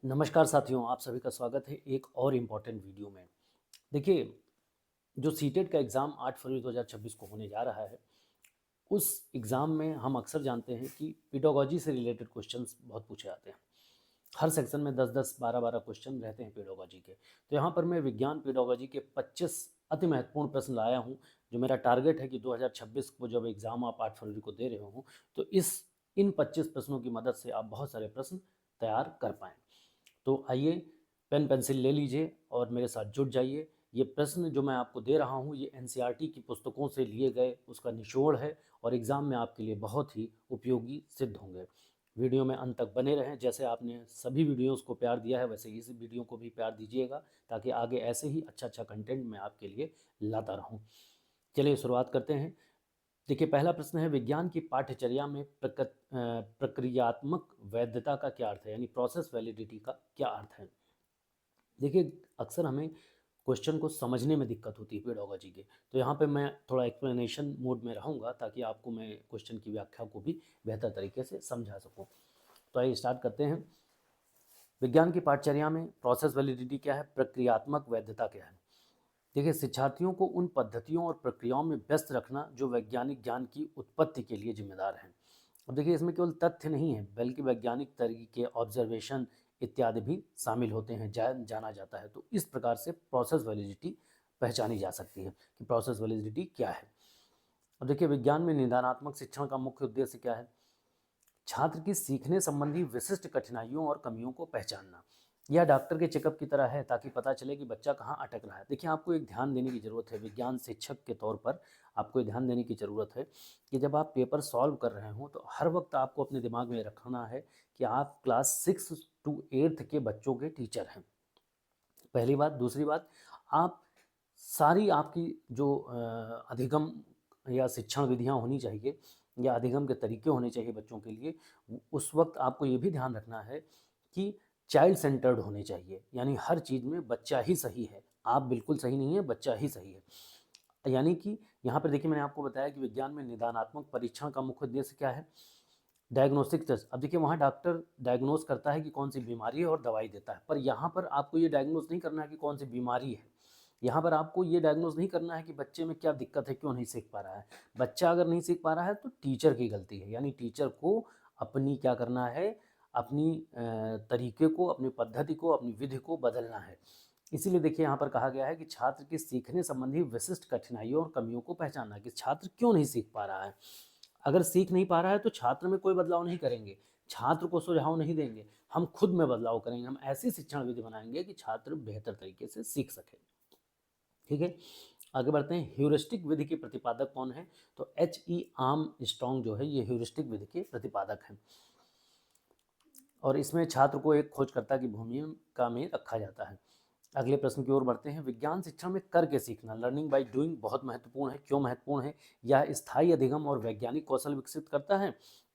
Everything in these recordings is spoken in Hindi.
नमस्कार साथियों, आप सभी का स्वागत है एक और इम्पॉर्टेंट वीडियो में। देखिए, जो सीटेट का एग्ज़ाम 8 फरवरी 2026 को होने जा रहा है, उस एग्ज़ाम में हम अक्सर जानते हैं कि पेडागॉजी से रिलेटेड क्वेश्चंस बहुत पूछे जाते हैं। हर सेक्शन में 10-10, 12-12 क्वेश्चन रहते हैं पेडागॉजी के। तो यहाँ पर मैं विज्ञान पेडागॉजी के 25 अति महत्वपूर्ण प्रश्न लाया हूँ, जो मेरा टारगेट है कि 2026 को जब एग्ज़ाम आप 8 फरवरी को दे रहे हो, तो इन 25 प्रश्नों की मदद से आप बहुत सारे प्रश्न तैयार कर पाएँ। तो आइए, पेन पेंसिल ले लीजिए और मेरे साथ जुड़ जाइए। ये प्रश्न जो मैं आपको दे रहा हूँ, ये एनसीईआरटी की पुस्तकों से लिए गए उसका निचोड़ है और एग्ज़ाम में आपके लिए बहुत ही उपयोगी सिद्ध होंगे। वीडियो में अंत तक बने रहें। जैसे आपने सभी वीडियोज़ को प्यार दिया है, वैसे इस वीडियो को भी प्यार दीजिएगा, ताकि आगे ऐसे ही अच्छा कंटेंट मैं आपके लिए लाता रहूँ। चलिए शुरुआत करते हैं। देखिए, पहला प्रश्न है, विज्ञान की पाठ्यचर्या में प्रक्रियात्मक वैधता का क्या अर्थ है, यानी प्रोसेस वैलिडिटी का क्या अर्थ है। देखिए, अक्सर हमें क्वेश्चन को समझने में दिक्कत होती है पेडागॉजी के, तो यहाँ पे मैं थोड़ा एक्सप्लेनेशन मोड में रहूँगा, ताकि आपको मैं क्वेश्चन की व्याख्या को भी बेहतर तरीके से समझा सकूँ। तो आइए स्टार्ट करते हैं। विज्ञान की पाठ्यचर्या में प्रोसेस वैलिडिटी क्या है, प्रक्रियात्मक वैधता क्या है। देखिए, शिक्षार्थियों को उन पद्धतियों और प्रक्रियाओं में व्यस्त रखना जो वैज्ञानिक ज्ञान की उत्पत्ति के लिए जिम्मेदार हैं। अब देखिए, इसमें केवल तथ्य नहीं है, बल्कि वैज्ञानिक तरीके, ऑब्जर्वेशन इत्यादि भी शामिल होते हैं, जाना जाता है। तो इस प्रकार से प्रोसेस वैलिडिटी पहचानी जा सकती है कि प्रोसेस वैलिडिटी क्या है। अब देखिए, विज्ञान में निदानात्मक शिक्षण का मुख्य उद्देश्य क्या है। छात्र की सीखने संबंधी विशिष्ट कठिनाइयों और कमियों को पहचानना। यह डॉक्टर के चेकअप की तरह है, ताकि पता चले कि बच्चा कहाँ अटक रहा है। देखिए, आपको एक ध्यान देने की ज़रूरत है, विज्ञान शिक्षक के तौर पर आपको ये ध्यान देने की ज़रूरत है कि जब आप पेपर सॉल्व कर रहे हों, तो हर वक्त आपको अपने दिमाग में रखना है कि आप क्लास 6 टू 8 के बच्चों के टीचर हैं। पहली बात। दूसरी बात, आप सारी आपकी जो अधिगम या शिक्षण विधियाँ होनी चाहिए, या अधिगम के तरीके होने चाहिए बच्चों के लिए, उस वक्त आपको ये भी ध्यान रखना है कि चाइल्ड सेंटर्ड होने चाहिए, यानी हर चीज़ में बच्चा ही सही है, आप बिल्कुल सही नहीं है, बच्चा ही सही है। यानी कि यहाँ पर देखिए, मैंने आपको बताया कि विज्ञान में निदानात्मक परीक्षण का मुख्य उद्देश्य क्या है, डायग्नोस्टिक टेस्ट। अब देखिए, वहाँ डॉक्टर डायग्नोस करता है कि कौन सी बीमारी है और दवाई देता है, पर यहाँ पर आपको ये डायग्नोस नहीं करना है कि कौन सी बीमारी है। यहाँ पर आपको ये डायग्नोस नहीं करना है कि बच्चे में क्या दिक्कत है, क्यों नहीं सीख पा रहा है। बच्चा अगर नहीं सीख पा रहा है तो टीचर की गलती है, यानी टीचर को अपनी क्या करना है, अपनी तरीके को, अपनी पद्धति को, अपनी विधि को बदलना है। इसीलिए देखिए, यहाँ पर कहा गया है कि छात्र की सीखने संबंधी विशिष्ट कठिनाइयों और कमियों को पहचानना, कि छात्र क्यों नहीं सीख पा रहा है। अगर सीख नहीं पा रहा है तो छात्र में कोई बदलाव नहीं करेंगे, छात्र को सुझाव नहीं देंगे, हम खुद में बदलाव करेंगे। हम ऐसी शिक्षण विधि बनाएंगे कि छात्र बेहतर तरीके से सीख सके। ठीक है, आगे बढ़ते हैं। ह्यूरिस्टिक विधि के प्रतिपादक कौन है, तो H.E. आर्मस्ट्रांग जो है, ये ह्यूरिस्टिक विधि के प्रतिपादक हैं, और इसमें छात्र को एक खोजकर्ता की भूमिका में रखा जाता है। अगले प्रश्न की ओर बढ़ते हैं। विज्ञान शिक्षण में करके सीखना, लर्निंग बाय डूइंग, बहुत महत्वपूर्ण है। क्यों महत्वपूर्ण है, यह स्थायी अधिगम और वैज्ञानिक कौशल विकसित करता है,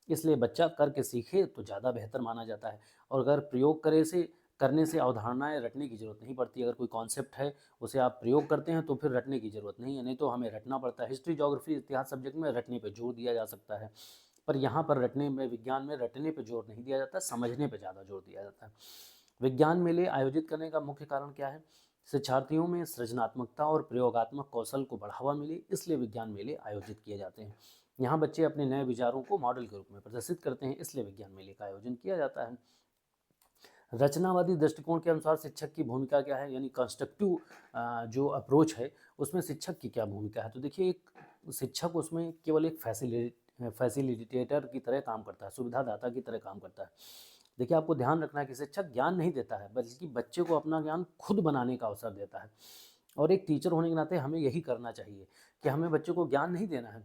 इसलिए बच्चा करके सीखे तो ज़्यादा बेहतर माना जाता है। और अगर प्रयोग करने से अवधारणाएं रटने की जरूरत नहीं पड़ती। अगर कोई कॉन्सेप्ट है, उसे आप प्रयोग करते हैं तो फिर रटने की जरूरत नहीं है, नहीं तो हमें रटना पड़ता है। हिस्ट्री, ज्योग्राफी, इतिहास सब्जेक्ट में रटने पर जोर दिया जा सकता है, पर यहाँ पर रटने में, विज्ञान में रटने पर जोर नहीं दिया जाता, समझने पर ज़्यादा जोर दिया जाता है। विज्ञान मेले आयोजित करने का मुख्य कारण क्या है, शिक्षार्थियों में सृजनात्मकता और प्रयोगात्मक कौशल को बढ़ावा मिले, इसलिए विज्ञान मेले आयोजित किए जाते हैं। यहाँ बच्चे अपने नए विचारों को मॉडल के रूप में प्रदर्शित करते हैं, इसलिए विज्ञान मेले का आयोजन किया जाता है। रचनावादी दृष्टिकोण के अनुसार शिक्षक की भूमिका क्या है, यानी कंस्ट्रक्टिव जो अप्रोच है, उसमें शिक्षक की क्या भूमिका है। तो देखिए, एक शिक्षक उसमें केवल एक फैसिलिटेटर की तरह काम करता है, सुविधादाता की तरह काम करता है। देखिए, आपको ध्यान रखना है कि शिक्षक ज्ञान नहीं देता है, बल्कि बच्चे को अपना ज्ञान खुद बनाने का अवसर देता है। और एक टीचर होने के नाते हमें यही करना चाहिए कि हमें बच्चे को ज्ञान नहीं देना है,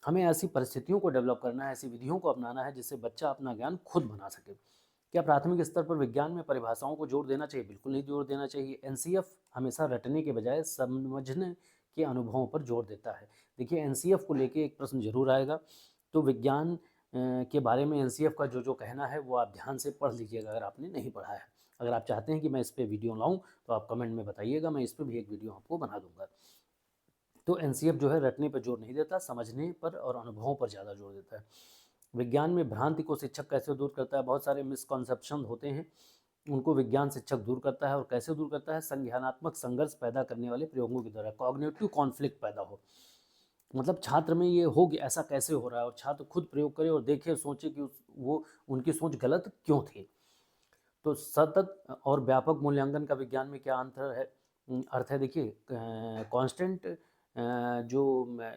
हमें ऐसी परिस्थितियों को डेवलप करना है, ऐसी विधियों को अपनाना है जिससे बच्चा अपना ज्ञान खुद बना सके। क्या प्राथमिक स्तर पर विज्ञान में परिभाषाओं को जोड़ देना चाहिए, बिल्कुल नहीं जोड़ देना चाहिए। एनसीएफ हमेशा रटने के बजाय समझने के अनुभवों पर जोर देता है। देखिए, एनसीएफ को लेके एक प्रश्न जरूर आएगा, तो विज्ञान के बारे में एनसीएफ का जो जो कहना है वो आप ध्यान से पढ़ लीजिएगा, अगर आपने नहीं पढ़ा है। अगर आप चाहते हैं कि मैं इस पर वीडियो लाऊं, तो आप कमेंट में बताइएगा, मैं इस पर भी एक वीडियो आपको बना दूंगा। तो एनसीएफ जो है रटने पर जोर नहीं देता, समझने पर और अनुभवों पर ज़्यादा जोर देता है। विज्ञान में भ्रांति को शिक्षक कैसे दूर करता है, बहुत सारे मिसकॉन्सेप्शन होते हैं, उनको विज्ञान शिक्षक दूर करता है, और कैसे दूर करता है? संज्ञानात्मक संघर्ष पैदा करने वाले प्रयोगों के द्वारा, कॉग्निटिव कॉन्फ्लिक्ट पैदा हो, मतलब छात्र में ये हो कि ऐसा कैसे हो रहा है, और छात्र खुद प्रयोग करे और देखे, सोचे कि वो उनकी सोच गलत क्यों थी। तो सतत और व्यापक मूल्यांकन का विज्ञान में क्या अंतर है, अर्थ है? देखिए, कांस्टेंट जो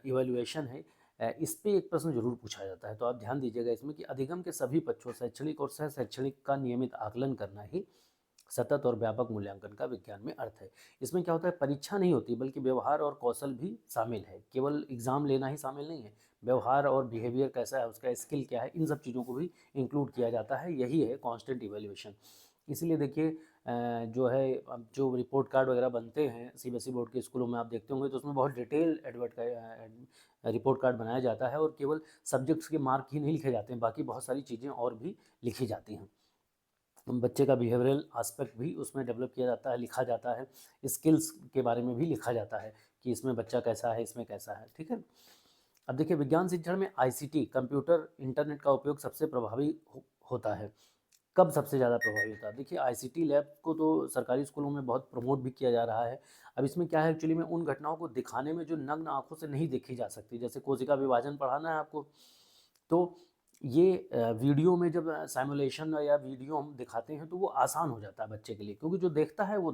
इवैल्यूएशन है, इस पे एक प्रश्न जरूर पूछा जाता है, तो आप ध्यान दीजिएगा इसमें कि अधिगम के सभी पक्षों, शैक्षणिक और सह शैक्षणिक का नियमित आकलन करना ही सतत और व्यापक मूल्यांकन का विज्ञान में अर्थ है। इसमें क्या होता है? परीक्षा नहीं होती, बल्कि व्यवहार और कौशल भी शामिल है, केवल एग्जाम लेना ही शामिल नहीं है, व्यवहार और बिहेवियर कैसा है, उसका स्किल क्या है, इन सब चीज़ों को भी इंक्लूड किया जाता है। यही है कांस्टेंट इवैल्यूएशन। इसीलिए देखिए, जो है, अब जो रिपोर्ट कार्ड वगैरह बनते हैं सीबीएसई बोर्ड के स्कूलों में, आप देखते होंगे तो उसमें बहुत डिटेल रिपोर्ट कार्ड बनाया जाता है, और केवल सब्जेक्ट्स के मार्क ही नहीं लिखे जाते हैं, बाकी बहुत सारी चीज़ें और भी लिखी जाती हैं। बच्चे का बिहेवियरल एस्पेक्ट भी उसमें डेवलप किया जाता है, लिखा जाता है, स्किल्स के बारे में भी लिखा जाता है कि इसमें बच्चा कैसा है, इसमें कैसा है, ठीक है। अब देखिए, विज्ञान शिक्षण में आईसीटी, कंप्यूटर, इंटरनेट का उपयोग सबसे प्रभावी होता है। कब सबसे ज़्यादा प्रभावी होता है? देखिए, आईसीटी लैब को तो सरकारी स्कूलों में बहुत प्रमोट भी किया जा रहा है। अब इसमें क्या है, एक्चुअली में उन घटनाओं को दिखाने में जो नग्न आँखों से नहीं देखी जा सकती, जैसे कोशिका विभाजन पढ़ाना है आपको, तो ये वीडियो में जब सिमुलेशन या वीडियो हम दिखाते हैं तो वो आसान हो जाता है बच्चे के लिए, क्योंकि जो देखता है वो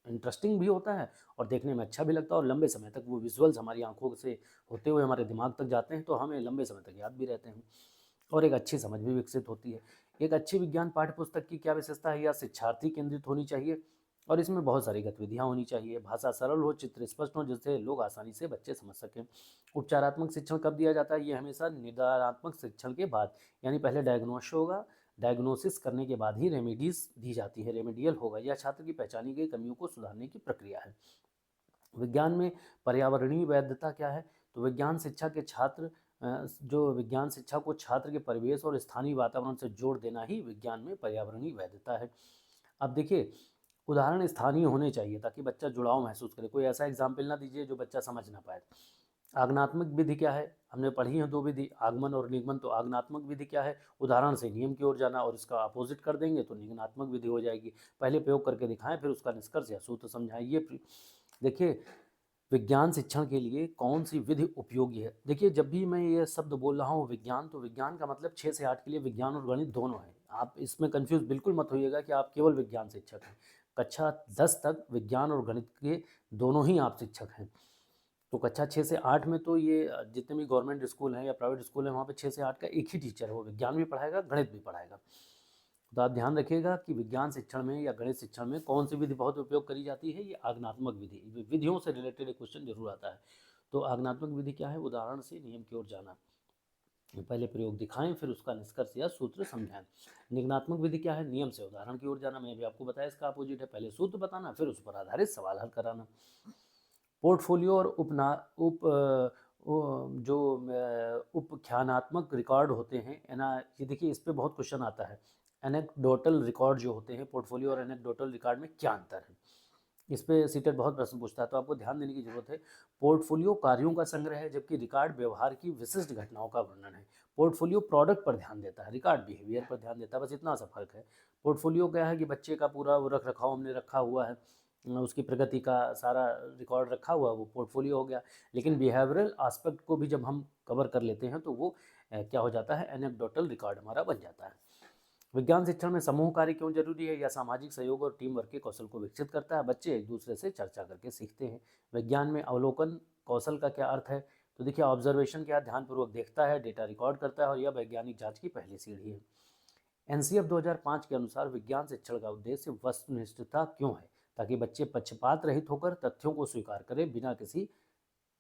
इंटरेस्टिंग भी होता है और देखने में अच्छा भी लगता है, और लंबे समय तक वो विजुअल्स हमारी आंखों से होते हुए हमारे दिमाग तक जाते हैं, तो हमें लंबे समय तक याद भी रहते हैं, और एक अच्छी समझ भी विकसित होती है। एक अच्छी विज्ञान पाठ्य पुस्तक की क्या विशेषता है? या शिक्षार्थी केंद्रित होनी चाहिए, और इसमें बहुत सारी गतिविधियाँ होनी चाहिए, भाषा सरल हो, चित्र स्पष्ट हो, जिससे लोग आसानी से बच्चे समझ सकें। उपचारात्मक शिक्षण कब दिया जाता है? ये हमेशा निदानात्मक शिक्षण के बाद, यानी पहले डायग्नोस होगा, डायग्नोसिस करने के बाद ही रेमेडीज दी जाती है, रेमेडियल होगा, यह छात्र की पहचानी गई कमियों को सुधारने की प्रक्रिया है। विज्ञान में पर्यावरणीय वैधता क्या है? तो विज्ञान शिक्षा के छात्र जो विज्ञान शिक्षा को छात्र के परिवेश और स्थानीय वातावरण से जोड़ देना ही विज्ञान में पर्यावरणीय वैधता है। अब देखिए, उदाहरण स्थानीय होने चाहिए ताकि बच्चा जुड़ाव महसूस करे, कोई ऐसा एग्जाम्पल ना दीजिए जो बच्चा समझ ना पाए। आगनात्मक विधि क्या है? हमने पढ़ी है दो विधि, आगमन और निगमन। तो आगनात्मक विधि क्या है? उदाहरण से नियम की ओर जाना, और इसका अपोजिट कर देंगे तो निगमनात्मक विधि हो जाएगी, पहले प्रयोग करके दिखाएं, फिर उसका निष्कर्ष या सूत्र समझाएं। ये देखिए, विज्ञान शिक्षण के लिए कौन सी विधि उपयोगी है? देखिए, जब भी मैं ये शब्द बोल रहा हूँ विज्ञान, तो विज्ञान का मतलब 6 से 8 के लिए विज्ञान और गणित दोनों है। आप इसमें कंफ्यूज बिल्कुल मत होइएगा कि आप केवल विज्ञान शिक्षक हैं। कक्षा 10 तक विज्ञान और गणित के दोनों ही आप शिक्षक हैं। तो कक्षा 6 से 8 में तो ये जितने भी गवर्नमेंट स्कूल हैं या प्राइवेट स्कूल हैं, वहाँ पे 6 से 8 का एक ही टीचर है, वो विज्ञान भी पढ़ाएगा, गणित भी पढ़ाएगा। तो आप ध्यान रखिएगा कि विज्ञान शिक्षण में या गणित शिक्षण में कौन सी विधि बहुत उपयोग करी जाती है? ये आगनात्मक विधि। विधियों से रिलेटेड एक क्वेश्चन जरूर आता है। तो आगनात्मक विधि क्या है? उदाहरण से नियम की ओर जाना, पहले प्रयोग दिखाएं, फिर उसका निष्कर्ष या सूत्र समझाएं। निगमनात्मक विधि क्या है? नियम से उदाहरण की ओर जाना, मैंने भी आपको बताया इसका अपोजिट है, पहले सूत्र बताना, फिर उस पर आधारित सवाल हल कराना। पोर्टफोलियो और जो उपख्यानात्मक रिकॉर्ड होते हैं, है ना, ये देखिए, इस पे बहुत क्वेश्चन आता है। एनेक्डोटल रिकॉर्ड जो होते हैं, पोर्टफोलियो और एनेक्डोटल रिकॉर्ड में क्या अंतर है? इस पे सीटेट बहुत प्रश्न पूछता है, तो आपको ध्यान देने की जरूरत है। पोर्टफोलियो कार्यों का संग्रह है, जबकि रिकॉर्ड व्यवहार की विशिष्ट घटनाओं का वर्णन है। पोर्टफोलियो प्रोडक्ट पर ध्यान देता है, रिकॉर्ड बिहेवियर पर ध्यान देता है, बस इतना सा फर्क है। पोर्टफोलियो क्या है कि बच्चे का पूरा वो रख रखाव हमने रखा हुआ है, उसकी प्रगति का सारा रिकॉर्ड रखा हुआ है, वो पोर्टफोलियो हो गया। लेकिन बिहेवियरल एस्पेक्ट को भी जब हम कवर कर लेते हैं तो वो क्या हो जाता है? एनेक्डोटल रिकॉर्ड हमारा बन जाता है। विज्ञान शिक्षण में समूह कार्य क्यों जरूरी है? या सामाजिक सहयोग और टीम वर्क के कौशल को विकसित करता है, बच्चे एक दूसरे से चर्चा करके सीखते हैं। विज्ञान में अवलोकन कौशल का क्या अर्थ है? तो देखिए, ऑब्जर्वेशन क्या, ध्यानपूर्वक देखता है, डेटा रिकॉर्ड करता है, और यह वैज्ञानिक जांच की पहली सीढ़ी है। एनसीएफ 2005 के अनुसार विज्ञान शिक्षण का उद्देश्य वस्तुनिष्ठता क्यों है? ताकि बच्चे पक्षपात रहित होकर तथ्यों को स्वीकार करें, बिना किसी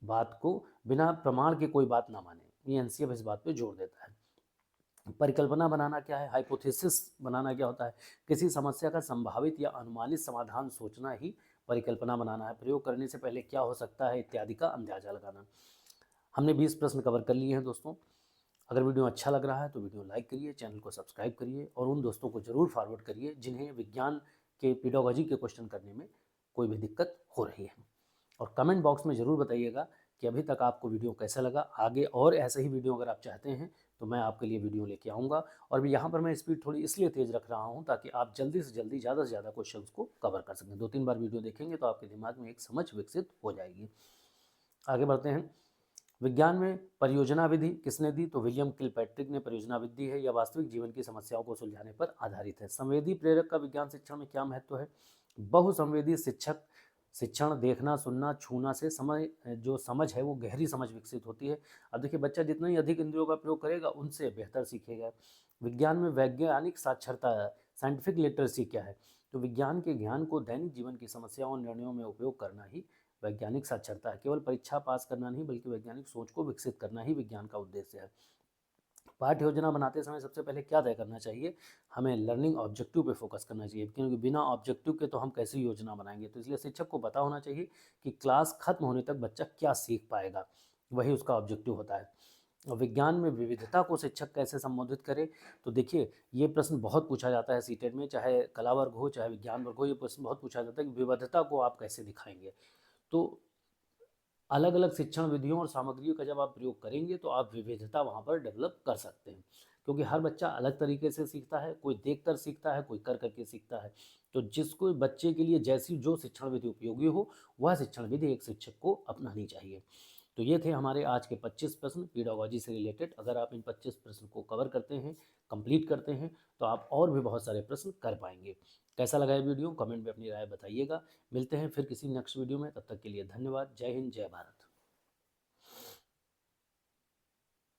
बात को, बिना प्रमाण के कोई बात ना माने। ये एनसीएफ इस बात पे जोर देता है। परिकल्पना बनाना क्या है? हाइपोथेसिस बनाना क्या होता है? किसी समस्या का संभावित या अनुमानित समाधान सोचना ही परिकल्पना बनाना है। प्रयोग करने से पहले क्या हो सकता है इत्यादि का अंदाजा लगाना। हमने 20 प्रश्न कवर कर लिए हैं दोस्तों। अगर वीडियो अच्छा लग रहा है तो वीडियो लाइक करिए, चैनल को सब्सक्राइब करिए, और उन दोस्तों को ज़रूर फॉरवर्ड करिए जिन्हें विज्ञान के पेडागोजी के क्वेश्चन करने में कोई भी दिक्कत हो रही है। और कमेंट बॉक्स में ज़रूर बताइएगा कि अभी तक आपको वीडियो कैसा लगा। आगे और ऐसे ही वीडियो अगर आप चाहते हैं तो मैं आपके लिए वीडियो लेके आऊँगा। और यहाँ पर मैं स्पीड थोड़ी इसलिए तेज़ रख रहा हूँ ताकि आप जल्दी से जल्दी ज़्यादा से ज़्यादा क्वेश्चंस को कवर कर सकें। 2-3 बार वीडियो देखेंगे तो आपके दिमाग में एक समझ विकसित हो जाएगी। आगे बढ़ते हैं। विज्ञान में परियोजना विधि किसने दी? तो विलियम किलपैट्रिक ने परियोजना विधि दी है। यह वास्तविक जीवन की समस्याओं को सुलझाने पर आधारित है। संवेदी प्रेरक का विज्ञान शिक्षण में क्या महत्व है? बहुसंवेदी शिक्षक शिक्षण देखना, सुनना, छूना से जो समझ है वो गहरी समझ विकसित होती है। अब देखिए बच्चा जितना ही अधिक इंद्रियों का प्रयोग करेगा उनसे बेहतर सीखेगा। विज्ञान में वैज्ञानिक साक्षरता साइंटिफिक लिटरेसी क्या है? तो विज्ञान के ज्ञान को दैनिक जीवन की समस्याओं और निर्णयों में उपयोग करना ही वैज्ञानिक साक्षरता है। केवल परीक्षा पास करना नहीं बल्कि वैज्ञानिक सोच को विकसित करना ही विज्ञान का उद्देश्य है। पाठ्य योजना बनाते समय सबसे पहले क्या तय करना चाहिए? हमें लर्निंग ऑब्जेक्टिव पे फोकस करना चाहिए, क्योंकि बिना ऑब्जेक्टिव के तो हम कैसे योजना बनाएंगे। तो इसलिए शिक्षक को पता होना चाहिए कि क्लास खत्म होने तक बच्चा क्या सीख पाएगा, वही उसका ऑब्जेक्टिव होता है। और विज्ञान में विविधता को शिक्षक कैसे संबोधित करे? तो देखिए ये प्रश्न बहुत पूछा जाता है सीटेट में, चाहे कला वर्ग हो चाहे विज्ञान वर्ग हो, ये प्रश्न बहुत पूछा जाता है कि विविधता को आप कैसे दिखाएंगे। तो अलग अलग शिक्षण विधियों और सामग्रियों का जब आप प्रयोग करेंगे तो आप विविधता वहाँ पर डेवलप कर सकते हैं, क्योंकि हर बच्चा अलग तरीके से सीखता है। कोई देख कर सीखता है, कोई कर करके सीखता है। तो जिसको बच्चे के लिए जैसी जो शिक्षण विधि उपयोगी हो वह शिक्षण विधि एक शिक्षक को अपनानी चाहिए। तो ये थे हमारे आज के 25 प्रश्न पीडागोजी से रिलेटेड। अगर आप इन 25 प्रश्न को कवर करते हैं, कंप्लीट करते हैं, तो आप और भी बहुत सारे प्रश्न कर पाएंगे। कैसा लगा ये वीडियो? कमेंट में अपनी राय बताइएगा। मिलते हैं फिर किसी नेक्स्ट वीडियो में, तब तक के लिए धन्यवाद। जय हिंद, जय भारत।